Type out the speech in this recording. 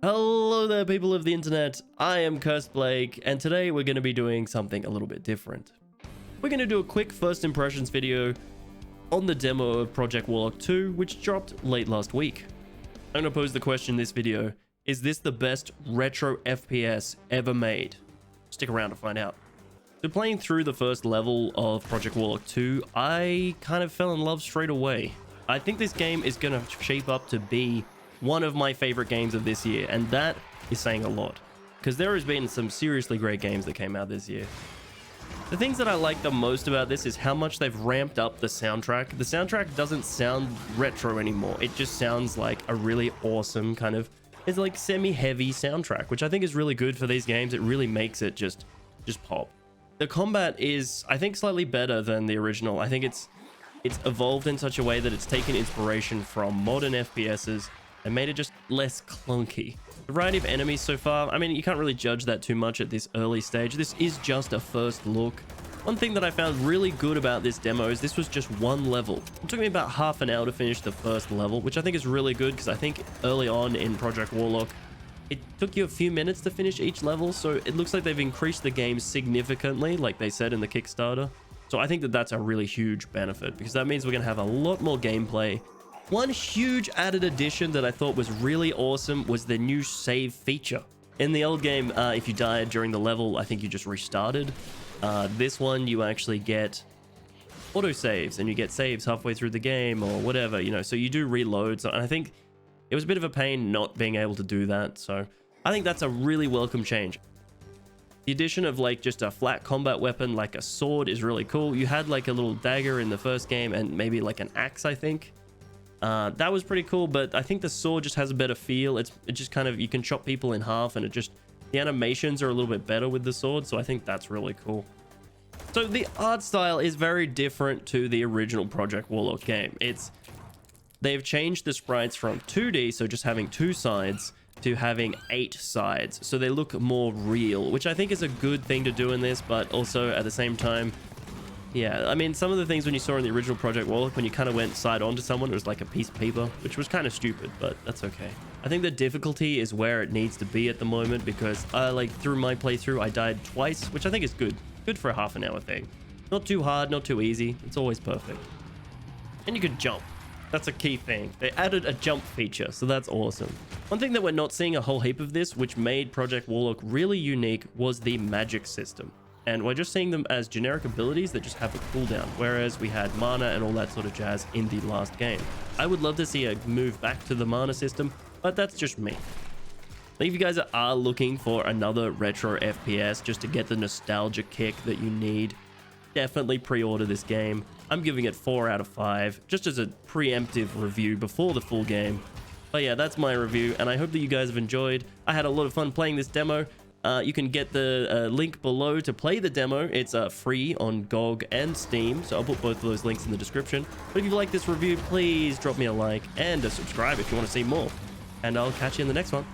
Hello there, people of the internet. I am Cursed Blake, and today we're going to be doing something a little bit different. We're going to do a quick first impressions video on the demo of Project Warlock 2, which dropped late last week. I'm going to pose the question in this video: is this the best retro FPS ever made? Stick around to find out. So playing through the first level of Project Warlock 2, I kind of fell in love straight away. I think this game is going to shape up to be one of my favorite games of this year, and that is saying a lot, because there has been some seriously great games that came out this year. The things that I like the most about this is how much they've ramped up the soundtrack. The soundtrack doesn't sound retro anymore. It just sounds like a really awesome kind of, it's like semi-heavy soundtrack, which I think is really good for these games. It really makes it just pop. The combat is, I think, slightly better than the original. I think it's evolved in such a way that it's taken inspiration from modern FPSs and made it just less clunky. The variety of enemies so far, I mean, you can't really judge that too much at this early stage. This is just a first look. One thing that I found really good about this demo is this was just one level. It took me about half an hour to finish the first level, which I think is really good, because I think early on in Project Warlock, it took you a few minutes to finish each level, so it looks like they've increased the game significantly, like they said in the Kickstarter. So I think that that's a really huge benefit, because that means we're going to have a lot more gameplay. One huge added addition that I thought was really awesome was the new save feature. In the old game, if you died during the level, I think you just restarted. This one, you actually get autosaves, and you get saves halfway through the game or whatever, you know, so you do reload. So I think it was a bit of a pain not being able to do that. So I think that's a really welcome change. The addition of like just a flat combat weapon like a sword is really cool. You had like a little dagger in the first game and maybe like an axe, I think. That was pretty cool, but I think the sword just has a better feel. It just kind of, you can chop people in half, and the animations are a little bit better with the sword, so I think that's really cool. So the art style is very different to the original Project Warlock game. They've changed the sprites from 2D, so just having two sides, to having 8 sides, so they look more real, which I think is a good thing to do in this, but also at the same time, yeah, I mean, some of the things when you saw in the original Project Warlock, when you kind of went side on to someone, it was like a piece of paper, which was kind of stupid, but that's okay. I think the difficulty is where it needs to be at the moment, because like through my playthrough, I died twice, which I think is good. Good for a half an hour thing. Not too hard, not too easy. It's always perfect. And you can jump. That's a key thing. They added a jump feature, so that's awesome. One thing that we're not seeing a whole heap of this, which made Project Warlock really unique, was the magic system. And we're just seeing them as generic abilities that just have a cooldown, whereas we had mana and all that sort of jazz in the last game. I would love to see a move back to the mana system, but that's just me. If you guys are looking for another retro FPS just to get the nostalgia kick that you need, definitely pre-order this game. I'm giving it 4 out of 5, just as a preemptive review before the full game. But yeah, that's my review, and I hope that you guys have enjoyed. I had a lot of fun playing this demo. You can get the link below to play the demo. It's free on GOG and Steam, so I'll put both of those links in the description. But if you like this review, please drop me a like and a subscribe if you want to see more. And I'll catch you in the next one.